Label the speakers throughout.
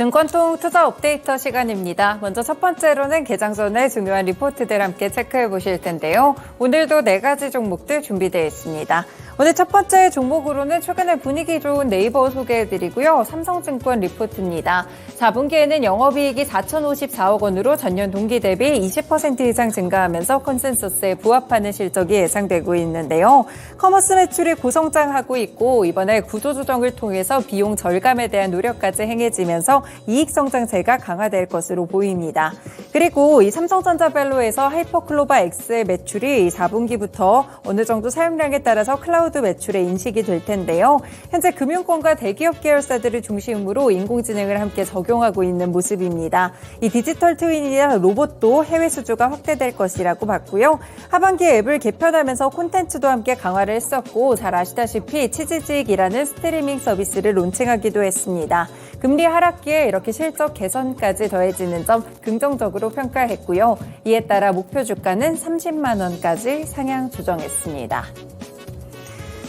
Speaker 1: 증권통 투자 업데이터 시간입니다. 먼저 첫 번째로는 개장 전에 중요한 리포트들 함께 체크해 보실 텐데요. 오늘도 4가지 종목들 준비되어 있습니다. 오늘 첫 번째 종목으로는 최근에 분위기 좋은 네이버 소개해드리고요. 삼성증권 리포트입니다. 4분기에는 영업이익이 4,054억 원으로 전년 동기 대비 20% 이상 증가하면서 컨센서스에 부합하는 실적이 예상되고 있는데요. 커머스 매출이 고성장하고 있고 이번에 구조조정을 통해서 비용 절감에 대한 노력까지 행해지면서 이익 성장세가 강화될 것으로 보입니다. 그리고 이 삼성전자벨로에서 하이퍼클로바 X의 매출이 4분기부터 어느 정도 사용량에 따라서 클라우드 매출에 인식이 될 텐데요. 현재 금융권과 대기업 계열사들을 중심으로 인공지능을 함께 적용하고 있는 모습입니다. 이 디지털 트윈이나 로봇도 해외 수주가 확대될 것이라고 봤고요. 하반기에 앱을 개편하면서 콘텐츠도 함께 강화를 했었고 잘 아시다시피 치지직이라는 스트리밍 서비스를 론칭하기도 했습니다. 금리 하락기에 이렇게 실적 개선까지 더해지는 점 긍정적으로 평가했고요. 이에 따라 목표 주가는 30만 원까지 상향 조정했습니다.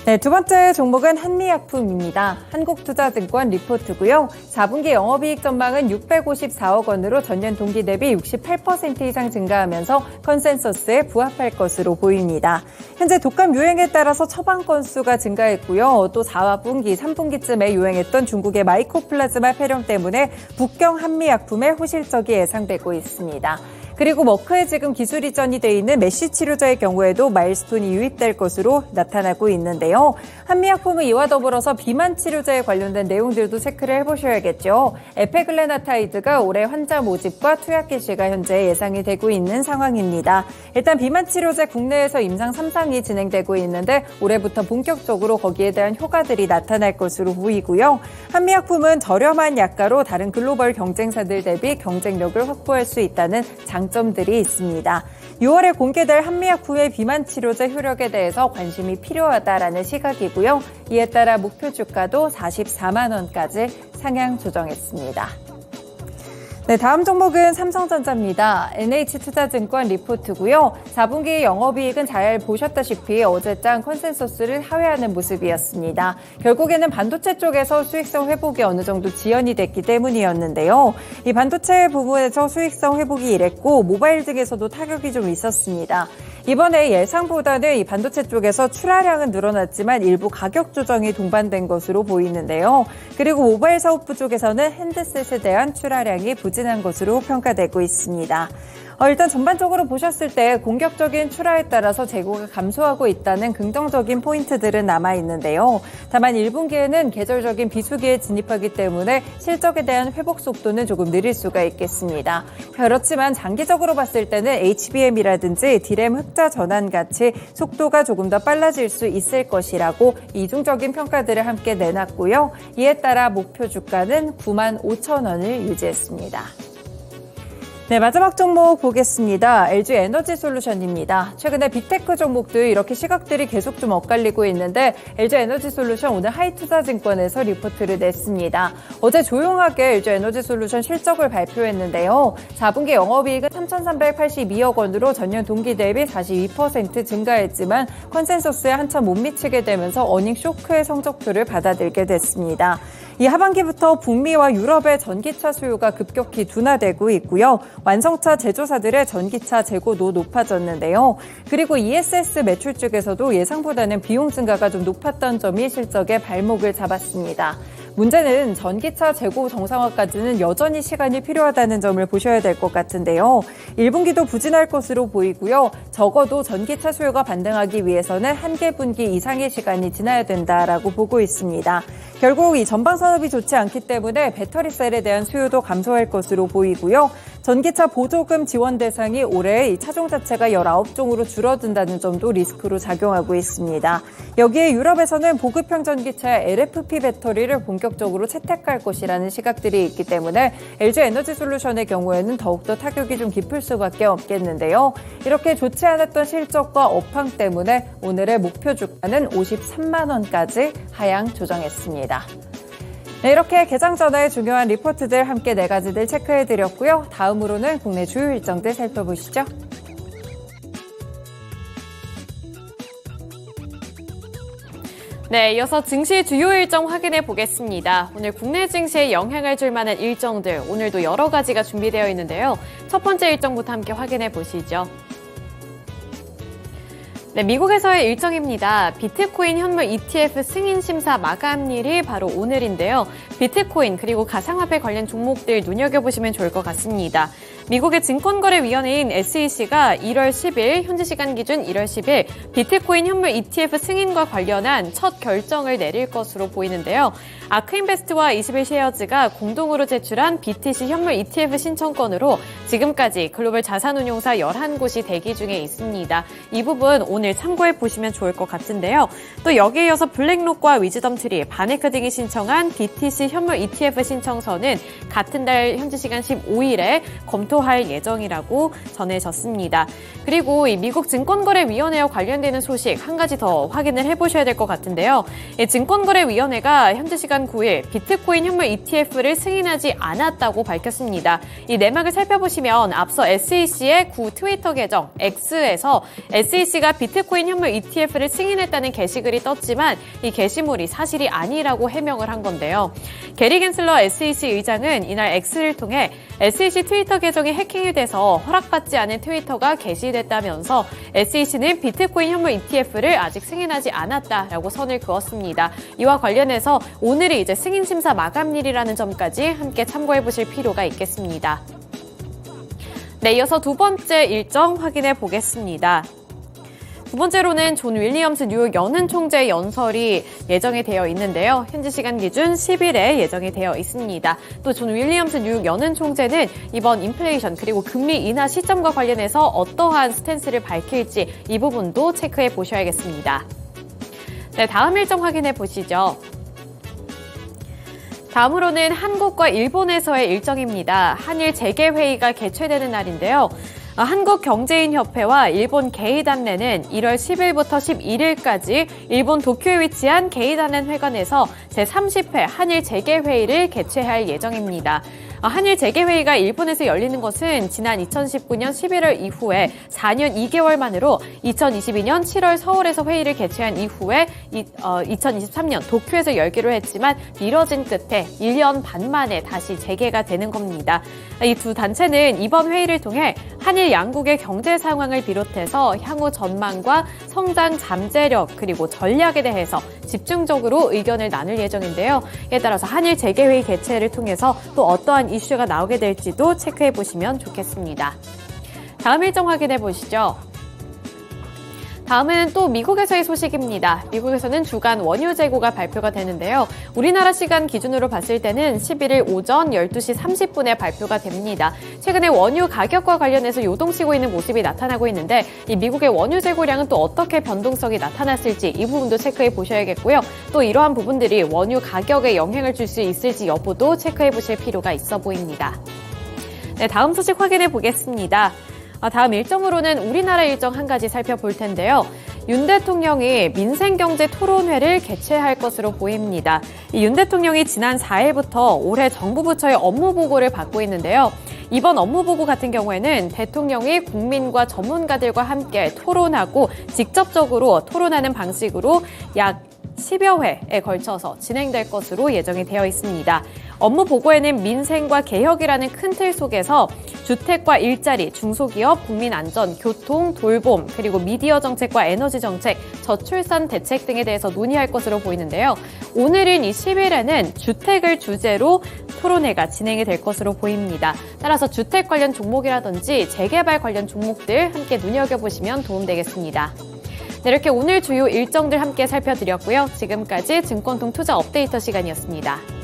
Speaker 1: 네, 두 번째 종목은 한미약품입니다. 한국투자증권 리포트고요. 4분기 영업이익 전망은 654억 원으로 전년 동기 대비 68% 이상 증가하면서 컨센서스에 부합할 것으로 보입니다. 현재 독감 유행에 따라서 처방 건수가 증가했고요. 또 4분기, 3분기쯤에 유행했던 중국의 마이코플라즈마 폐렴 때문에 북경 한미약품의 호실적이 예상되고 있습니다. 그리고 머크에 지금 기술 이전이 돼 있는 메쉬 치료제의 경우에도 마일스톤이 유입될 것으로 나타나고 있는데요. 한미약품은 이와 더불어서 비만 치료제에 관련된 내용들도 체크를 해보셔야겠죠. 에페글레나타이드가 올해 환자 모집과 투약 개시가 현재 예상이 되고 있는 상황입니다. 일단 비만 치료제 국내에서 임상 3상이 진행되고 있는데 올해부터 본격적으로 거기에 대한 효과들이 나타날 것으로 보이고요. 한미약품은 저렴한 약가로 다른 글로벌 경쟁사들 대비 경쟁력을 확보할 수 있다는 장점들이 있습니다. 6월에 공개될 한미약품의 비만 치료제 효력에 대해서 관심이 필요하다라는 시각이고요. 이에 따라 목표 주가도 44만 원까지 상향 조정했습니다. 네, 다음 종목은 삼성전자입니다. NH투자증권 리포트고요. 4분기 영업이익은 잘 보셨다시피 어제장 컨센서스를 하회하는 모습이었습니다. 결국에는 반도체 쪽에서 수익성 회복이 어느 정도 지연이 됐기 때문이었는데요. 이 반도체 부분에서 수익성 회복이 이랬고 모바일 등에서도 타격이 좀 있었습니다. 이번에 예상보다는 이 반도체 쪽에서 출하량은 늘어났지만 일부 가격 조정이 동반된 것으로 보이는데요. 그리고 모바일 사업부 쪽에서는 핸드셋에 대한 출하량이 부진한 것으로 평가되고 있습니다. 일단 전반적으로 보셨을 때 공격적인 출하에 따라서 재고가 감소하고 있다는 긍정적인 포인트들은 남아있는데요. 다만 1분기에는 계절적인 비수기에 진입하기 때문에 실적에 대한 회복 속도는 조금 느릴 수가 있겠습니다. 그렇지만 장기적으로 봤을 때는 HBM이라든지 디램 흑자 전환 같이 속도가 조금 더 빨라질 수 있을 것이라고 이중적인 평가들을 함께 내놨고요. 이에 따라 목표 주가는 9만 5천 원을 유지했습니다. 네, 마지막 종목 보겠습니다. LG 에너지 솔루션입니다. 최근에 빅테크 종목들 이렇게 시각들이 계속 좀 엇갈리고 있는데 LG 에너지 솔루션 오늘 하이투자증권에서 리포트를 냈습니다. 어제 조용하게 LG 에너지 솔루션 실적을 발표했는데요. 4분기 영업이익은 3,382억 원으로 전년 동기 대비 42% 증가했지만 컨센서스에 한참 못 미치게 되면서 어닝 쇼크의 성적표를 받아들게 됐습니다. 이 하반기부터 북미와 유럽의 전기차 수요가 급격히 둔화되고 있고요. 완성차 제조사들의 전기차 재고도 높아졌는데요. 그리고 ESS 매출 쪽에서도 예상보다는 비용 증가가 좀 높았던 점이 실적에 발목을 잡았습니다. 문제는 전기차 재고 정상화까지는 여전히 시간이 필요하다는 점을 보셔야 될 것 같은데요. 1분기도 부진할 것으로 보이고요. 적어도 전기차 수요가 반등하기 위해서는 한 개 분기 이상의 시간이 지나야 된다라고 보고 있습니다. 결국 이 전방 산업이 좋지 않기 때문에 배터리셀에 대한 수요도 감소할 것으로 보이고요. 전기차 보조금 지원 대상이 올해 이 차종 자체가 19종으로 줄어든다는 점도 리스크로 작용하고 있습니다. 여기에 유럽에서는 보급형 전기차의 LFP 배터리를 본격적으로 채택할 것이라는 시각들이 있기 때문에 LG 에너지 솔루션의 경우에는 더욱더 타격이 좀 깊을 수밖에 없겠는데요. 이렇게 좋지 않았던 실적과 업황 때문에 오늘의 목표 주가는 53만 원까지 하향 조정했습니다. 네, 이렇게 개장 전에 중요한 리포트들 함께 4가지들 체크해드렸고요. 다음으로는 국내 주요 일정들 살펴보시죠.
Speaker 2: 네, 이어서 증시 주요 일정 확인해 보겠습니다. 오늘 국내 증시에 영향을 줄 만한 일정들, 오늘도 여러 가지가 준비되어 있는데요. 첫 번째 일정부터 함께 확인해 보시죠. 네, 미국에서의 일정입니다. 비트코인 현물 ETF 승인 심사 마감일이 바로 오늘인데요. 비트코인 그리고 가상화폐 관련 종목들 눈여겨보시면 좋을 것 같습니다. 미국의 증권거래위원회인 SEC가 1월 10일, 현지 시간 기준 1월 10일 비트코인 현물 ETF 승인과 관련한 첫 결정을 내릴 것으로 보이는데요. 아크인베스트와 21쉐어즈가 공동으로 제출한 BTC 현물 ETF 신청건으로 지금까지 글로벌 자산운용사 11곳이 대기 중에 있습니다. 이 부분 오늘 참고해 보시면 좋을 것 같은데요. 또 여기에 이어서 블랙록과 위즈덤트리, 바네크 등이 신청한 BTC 현물 ETF 신청서는 같은 달 현지 시간 15일에 검토할 예정이라고 전해졌습니다. 그리고 이 미국 증권거래위원회와 관련되는 소식 한 가지 더 확인을 해보셔야 될 것 같은데요. 이 증권거래위원회가 현지 시간 9일 비트코인 현물 ETF를 승인하지 않았다고 밝혔습니다. 이 내막을 살펴보시면 앞서 SEC의 구 트위터 계정 X에서 SEC가 비트코인 현물 ETF를 승인했다는 게시글이 떴지만 이 게시물이 사실이 아니라고 해명을 한 건데요. 게리 겐슬러 SEC 의장은 이날 X를 통해 SEC 트위터 계정이 해킹이 돼서 허락받지 않은 트위터가 게시됐다면서 SEC는 비트코인 현물 ETF를 아직 승인하지 않았다라고 선을 그었습니다. 이와 관련해서 오늘이 이제 승인 심사 마감일이라는 점까지 함께 참고해 보실 필요가 있겠습니다. 네, 이어서 두 번째 일정 확인해 보겠습니다. 두 번째로는 존 윌리엄스 뉴욕 연은 총재 연설이 예정이 되어 있는데요. 현지 시간 기준 10일에 예정이 되어 있습니다. 또 존 윌리엄스 뉴욕 연은 총재는 이번 인플레이션 그리고 금리 인하 시점과 관련해서 어떠한 스탠스를 밝힐지 이 부분도 체크해 보셔야겠습니다. 네, 다음 일정 확인해 보시죠. 다음으로는 한국과 일본에서의 일정입니다. 한일 재개회의가 개최되는 날인데요. 한국경제인협회와 일본 게이단렌은 1월 10일부터 11일까지 일본 도쿄에 위치한 게이단렌 회관에서 제30회 한일 재개회의를 개최할 예정입니다. 한일 재개회의가 일본에서 열리는 것은 지난 2019년 11월 이후에 4년 2개월 만으로 2022년 7월 서울에서 회의를 개최한 이후에 2023년 도쿄에서 열기로 했지만 미뤄진 끝에 1년 반 만에 다시 재개가 되는 겁니다. 이 두 단체는 이번 회의를 통해 한일 양국의 경제 상황을 비롯해서 향후 전망과 성장 잠재력 그리고 전략에 대해서 집중적으로 의견을 나눌 예정인데요. 이에 따라서 한일 재개회의 개최를 통해서 또 어떠한 이슈가 나오게 될지도 체크해 보시면 좋겠습니다. 다음 일정 확인해 보시죠. 다음은 또 미국에서의 소식입니다. 미국에서는 주간 원유 재고가 발표가 되는데요. 우리나라 시간 기준으로 봤을 때는 11일 오전 12시 30분에 발표가 됩니다. 최근에 원유 가격과 관련해서 요동치고 있는 모습이 나타나고 있는데 이 미국의 원유 재고량은 또 어떻게 변동성이 나타났을지 이 부분도 체크해 보셔야겠고요. 또 이러한 부분들이 원유 가격에 영향을 줄 수 있을지 여부도 체크해 보실 필요가 있어 보입니다. 네, 다음 소식 확인해 보겠습니다. 다음 일정으로는 우리나라 일정 한 가지 살펴볼 텐데요. 윤 대통령이 민생경제 토론회를 개최할 것으로 보입니다. 윤 대통령이 지난 4일부터 올해 정부 부처의 업무 보고를 받고 있는데요. 이번 업무 보고 같은 경우에는 대통령이 국민과 전문가들과 함께 토론하고 직접적으로 토론하는 방식으로 약 10여 회에 걸쳐서 진행될 것으로 예정이 되어 있습니다. 업무 보고에는 민생과 개혁이라는 큰 틀 속에서 주택과 일자리, 중소기업, 국민안전, 교통, 돌봄, 그리고 미디어 정책과 에너지 정책, 저출산 대책 등에 대해서 논의할 것으로 보이는데요. 오늘인 이 10일에는 주택을 주제로 토론회가 진행이 될 것으로 보입니다. 따라서 주택 관련 종목이라든지 재개발 관련 종목들 함께 눈여겨보시면 도움되겠습니다. 네, 이렇게 오늘 주요 일정들 함께 살펴드렸고요. 지금까지 증권통 투자 업데이터 시간이었습니다.